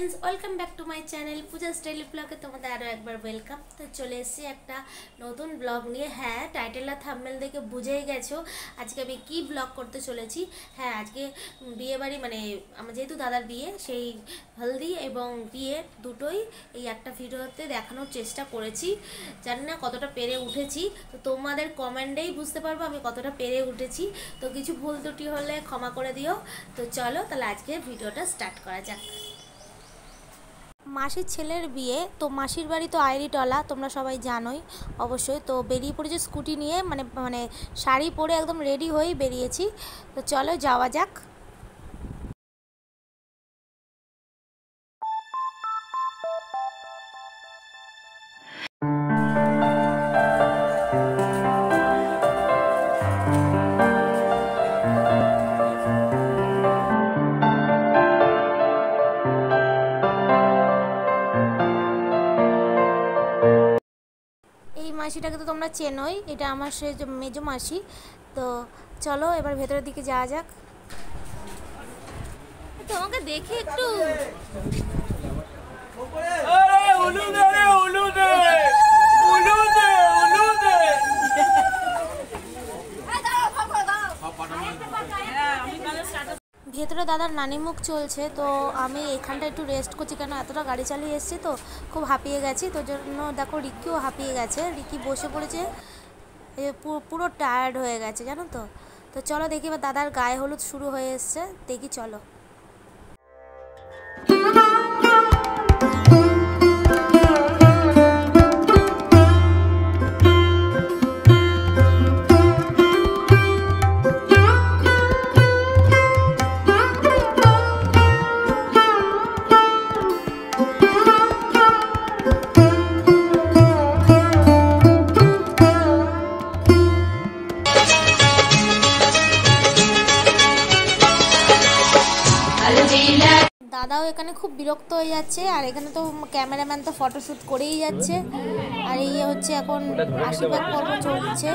Friends welcome back to my channel Pooja style ब्लगे तुम्हारे आरो एक बार वेलकम। तो चले एसेছি একটা নতুন ব্লগ নিয়ে। হ্যাঁ, টাইটেল আর থাম্বনেল দেখে বুঝেই গেছো আজকে আমি কি ব্লগ করতে চলেছি। হ্যাঁ, আজকে বিয়ে বাড়ি মানে আমার যেহেতু দাদার বিয়ে, সেই হলদি এবং বিয়ে দুটোই এই একটা ভিডিওতে দেখানোর চেষ্টা করেছি। জানি না কতটা পেরে উঠেছি, তো তোমাদের কমেন্টেই বুঝতে পারবো আমি কতটা পেরে উঠেছি। তো কিছু ভুল ত্রুটি হলে ক্ষমা করে দিও। তো চলো তাহলে আজকে ভিডিওটা স্টার্ট করা যাক। মাসির ছেলের বিয়ে, তো মাসির বাড়ি তো আইরিটলা, তোমরা সবাই জানোই অবশ্যই। তো বেরিয়ে পড়েছি স্কুটি নিয়ে, মানে শাড়ি পরে একদম রেডি হয়েই বেরিয়েছি। তো চলো যাওয়া যাক। মাসিটাকে তো তোমরা চেনোই, এটা আমার সে মেজো মাসি। তো চলো এবার ভেতরের দিকে যাওয়া যাক। তোমাকে দেখি একটু ভেতরে দাদার নানি মুখ চলছে, তো আমি এখানটা একটু রেস্ট করছি, কেন এতটা গাড়ি চালিয়ে এসেছি তো খুব হাঁপিয়ে গেছি। তো জন্য দেখো রিকিও হাঁপিয়ে গেছে, রিকি বসে পড়েছে, পুরো টায়ার্ড হয়ে গেছে জানো তো। তো চলো দেখি এবার দাদার গায়ে হলুদ শুরু হয়ে এসছে, দেখি চলো। দাদাও এখানে খুব বিরক্ত হয়ে যাচ্ছে, আর এখানে তো ক্যামেরাম্যান তো ফটোশ্যুট করেই যাচ্ছে। আর এই হচ্ছে এখন আশীর্বাদ পর্ব চলছে।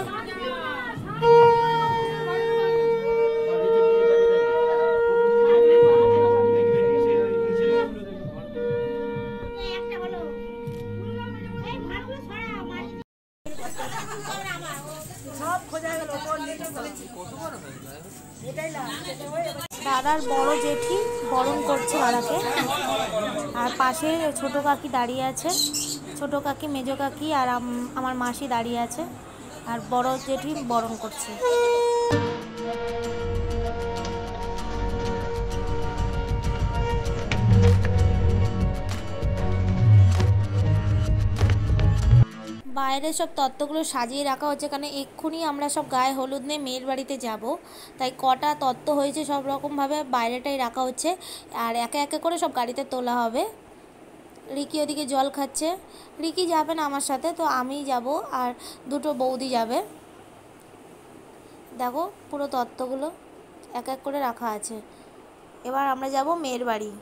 দাদার বড় জেঠি বরণ করছে দাদাকে, আর পাশে ছোট কাকি দাঁড়িয়ে আছে, ছোট কাকি মেজো কাকি আর আমার মাসি দাঁড়িয়ে আছে, আর বড় জেঠি বরণ করছে। বাইরে সব তত্ত্বগুলো সাজিয়ে রাখা হচ্ছে, কারণ এক্ষুনি আমরা সব গায়ে হলুদ নিয়ে মেয়ের বাড়িতে যাব, তাই কটা তত্ত্ব হয়েছে সব রকমভাবে বাইরেটাই রাখা হচ্ছে, আর একে একে করে সব গাড়িতে তোলা হবে। রিকি ওদিকে জল খাচ্ছে, রিকি যাবে না আমার সাথে, তো আমিই যাব আর দুটো বৌদি যাবে। দেখো পুরো তত্ত্বগুলো এক এক করে রাখা আছে। এবার আমরা যাব মেয়ের বাড়ি।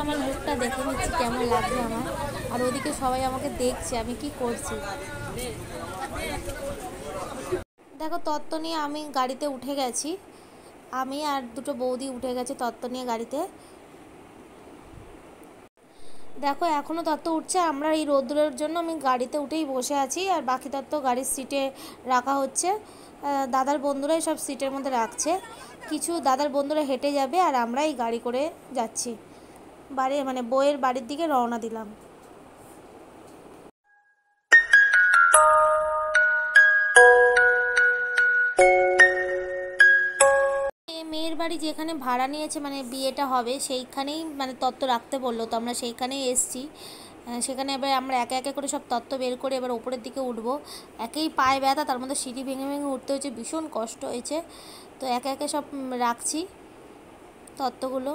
আমার লুকটা দেখে নিচ্ছি কেমন লাগবে আমার, আর ওদিকে সবাই আমাকে দেখছে আমি কি করছি। দেখো তত্ত্ব নিয়ে আমি গাড়িতে উঠে গেছি, আমি আর দুটো বৌদি উঠে গেছে তত্ত্ব নিয়ে গাড়িতে। দেখো এখনও তত্ত্ব উঠছে, আমরা এই রোদ্রের জন্য আমি গাড়িতে উঠেই বসে আছি, আর বাকি তত্ত্ব গাড়ির সিটে রাখা হচ্ছে। দাদার বন্ধুরাই সব সিটের মধ্যে রাখছে, কিছু দাদার বন্ধুরা হেঁটে যাবে, আর আমরা এই গাড়ি করে যাচ্ছি বাড়ি, মানে বউয়ের বাড়ির দিকে রওনা দিলাম। মেয়ের বাড়ি যেখানে ভাড়া নিয়েছে মানে বিয়েটা হবে, সেইখানেই মানে তত্ত্ব রাখতে বললো, তো আমরা সেইখানেই এসছি। সেখানে এবার আমরা একে একে করে সব তত্ত্ব বের করে এবার ওপরের দিকে উঠবো। একেই পায়ে ব্যথা, তার মধ্যে সিঁড়ি ভেঙে ভেঙে উঠতে হয়েছে, ভীষণ কষ্ট হয়েছে। তো একে একে সব রাখছি তত্ত্বগুলো।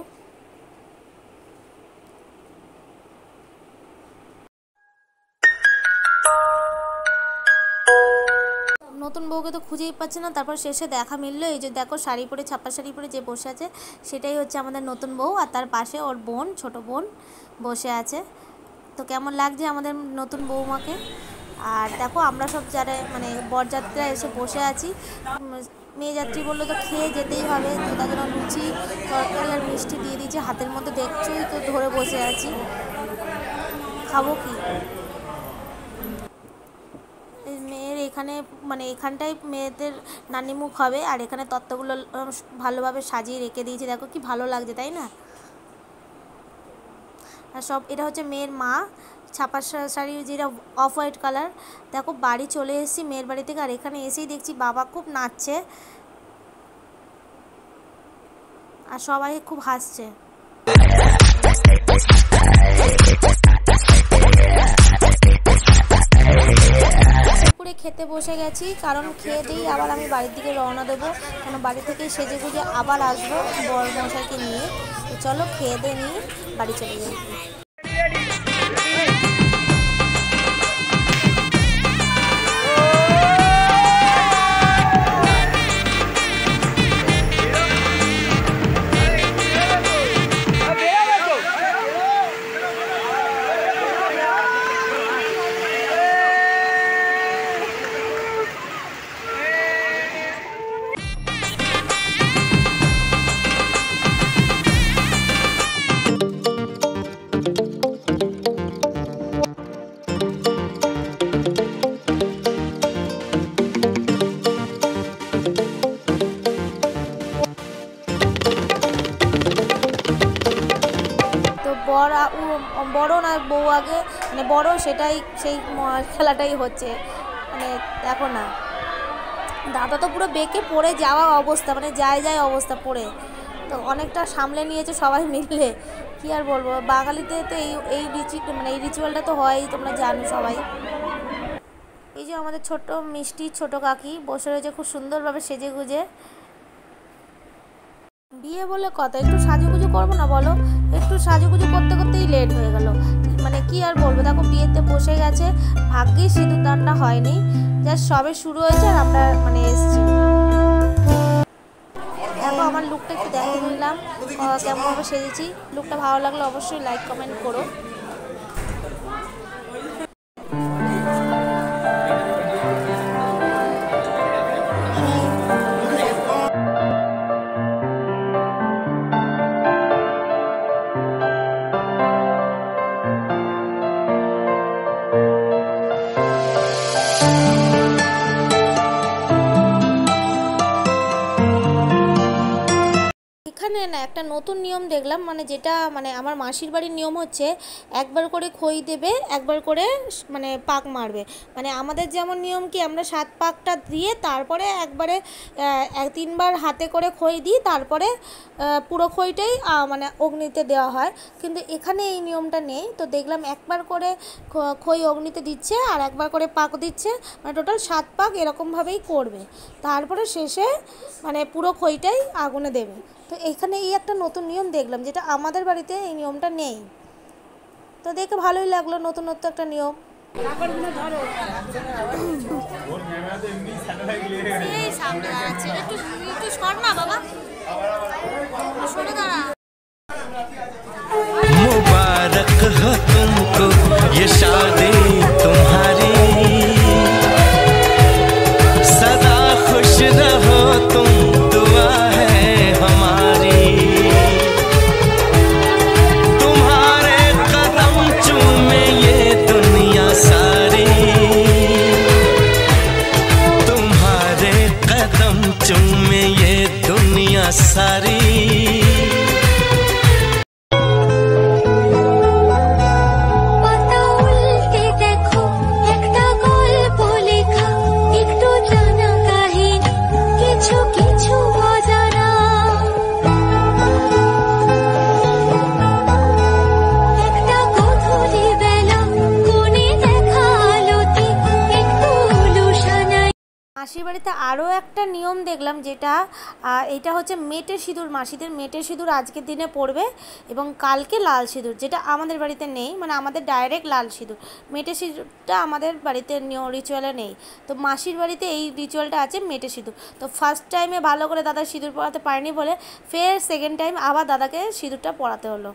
নতুন বউকে তো খুঁজেই পাচ্ছি না, তারপর শেষে দেখা মিললো, এই যে দেখো শাড়ি পরে ছাপা শাড়ি পরে যে বসে আছে সেটাই হচ্ছে আমাদের নতুন বউ, আর তার পাশে ওর বোন ছোট বোন বসে আছে। তো কেমন লাগছে আমাদের নতুন বৌমাকে? আর দেখো আমরা সব যারা মানে বরযাত্রীরা এসে বসে আছি। মেয়ে যাত্রী বললো তো খেয়ে যেতেই হবে, তো তার জন্য লুচি তরকারি আর মিষ্টি দিয়ে দিয়েছে হাতের মধ্যে, দেখছোই তো ধরে বসে আছি, খাবো কি। মেয়ের এখানে মানে এখানটায় মেয়েদের নানিমুখ হবে, আর এখানে তত্ত্বগুলো ভালোভাবে সাজিয়ে রেখে দিয়েছে, দেখো কি ভালো লাগছে তাই না। আর সব এটা হচ্ছে মেয়ের মা, ছাপা শাড়ি যেটা অফ হোয়াইট কালার। দেখো বাড়ি চলে এসেছি মেয়ের বাড়ি থেকে, আর এখানে এসেই দেখছি বাবা খুব নাচছে আর সবাই খুব হাসছে। দুপুরে খেতে বসে গেছি, কারণ খেয়ে দিয়েই আবার আমি বাড়ির দিকে রওনা দেবো, কারণ বাড়ি থেকে সেজে গুজে আবার আসবো বর মশাইকে নিয়ে। তো চলো খেয়ে দিয়ে নিয়ে বাড়ি চলে যাই। বড় না বউ আগে, মানে বড় সেটাই সেই খেলাটাই হচ্ছে, মানে দেখো না দাদা তো পুরো বেঁকে পড়ে যাওয়া অবস্থা, মানে যায় অবস্থা পড়ে, তো অনেকটা সামলে নিয়েছে সবাই মিলে, কি আর বলবো। বাঙালিতে তো এই মানে এই রিচুয়ালটা তো হয়ই, তোমরা জানো সবাই। এই যে আমাদের ছোট্ট মিষ্টি ছোট কাকি বসে রয়েছে খুব সুন্দরভাবে সেজে গুজে। বিয়ে বলে কথা, একটু সাজুগুজু করবো না বলো, একটু সাজুগুজু করতে করতেই লেট হয়ে গেল, মানে কি আর বলবো। দেখো বিয়েতে বসে গেছে, ভাগ্যে সিঁদুর দানটা হয়নি, জাস্ট সবে শুরু হয়েছে আর আমরা মানে এসছি। দেখো আমার লুকটা একটু দেখে নিলাম কেমনভাবে সেজেছি, লুকটা ভালো লাগলে অবশ্যই লাইক কমেন্ট করো। এখানে না একটা নতুন নিয়ম দেখলাম, মানে যেটা মানে আমার মাসির বাড়ির নিয়ম হচ্ছে একবার করে খই দেবে, একবার করে মানে পাক মারবে। মানে আমাদের যেমন নিয়ম কি আমরা 7 পাকটা দিয়ে তারপরে একবারে 3বার হাতে করে খই দিই, তারপরে পুরো খইটাই মানে অগ্নিতে দেওয়া হয়, কিন্তু এখানে এই নিয়মটা নেই। তো দেখলাম একবার করে খই অগ্নিতে দিচ্ছে আর একবার করে পাক দিচ্ছে, মানে টোটাল 7 পাক এরকমভাবেই করবে, তারপরে শেষে মানে পুরো খইটাই আগুনে দেবে। তো এখানে এই একটা নতুন নিয়ম দেখলাম, যেটা আমাদের বাড়িতে এই নিয়মটা নেই, তো দেখে ভালোই লাগলো, নতুনত্ব একটা নিয়ম। मुबारक हो तुमको ये शादी तुम्हारी, सदा खुश रहो तुम, दुआ है हमारी। तुम्हारे कदम चूमे ये दुनिया सारी, तुम्हारे कदम चूमे ये दुनिया सारी। মাসির বাড়িতে আরও একটা নিয়ম দেখলাম, যেটা এটা হচ্ছে মেটে সিঁদুর, মাসিদের মেটে সিঁদুর আজকের দিনে পড়বে এবং কালকে লাল সিঁদুর, যেটা আমাদের বাড়িতে নেই, মানে আমাদের ডাইরেক্ট লাল সিঁদুর, মেটে সিঁদুরটা আমাদের বাড়িতে রিচুয়ালে নেই। তো মাসির বাড়িতে এই রিচুয়ালটা আছে মেটে সিঁদুর। তো ফার্স্ট টাইমে ভালো করে দাদা সিঁদুর পরাতে পারেনি বলে ফের সেকেন্ড টাইম আবার দাদাকে সিঁদুরটা পরাতে হলো।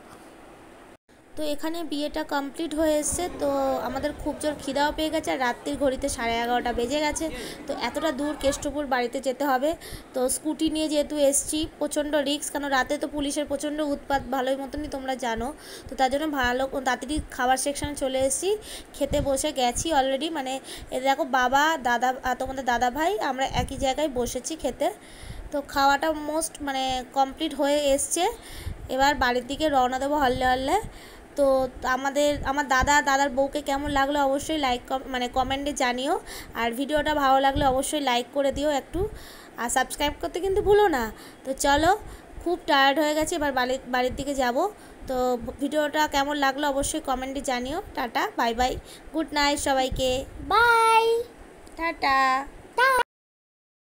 তো তো এখানে বিয়েটা কমপ্লিট হয়ে এসছে। তো আমাদের খুব জোর খিদাও পেয়ে গেছে, আর রাত্রির ঘড়িতে 11:30 বেজে গেছে। তো এতটা দূর কেষ্টপুর বাড়িতে যেতে হবে। তো স্কুটি নিয়ে যেহেতু এসছি, প্রচণ্ড রিস্ক, কারণ রাতে তো পুলিশের প্রচণ্ড উৎপাত ভালোই মতনই তোমরা জানো। তো তার জন্য ভালো তাড়াতাড়ি খাবার সেকশানে চলে এসেছি, খেতে বসে গেছি অলরেডি। মানে দেখো বাবা, দাদা, তোমাদের দাদা ভাই, আমরা একই জায়গায় বসেছি খেতে। তো খাওয়াটা মানে কমপ্লিট হয়ে এসছে। এবার বাড়ির দিকে রওনা দেবো হল্লে হল্লে। তো আমার দাদার বউকে কেমন লাগলো অবশ্যই কমেন্টে জানিও। আর ভিডিওটা ভালো লাগলে অবশ্যই লাইক করে দিও একটু, আর সাবস্ক্রাইব করতে কিন্তু ভুলো না। তো চলো, খুব টায়ার্ড হয়ে গেছে, এবার বাড়ির দিকে যাব। তো ভিডিওটা কেমন লাগলো অবশ্যই কমেন্টে জানিও। Tata, bye bye, good night সবাইকে, বাই, টাটা।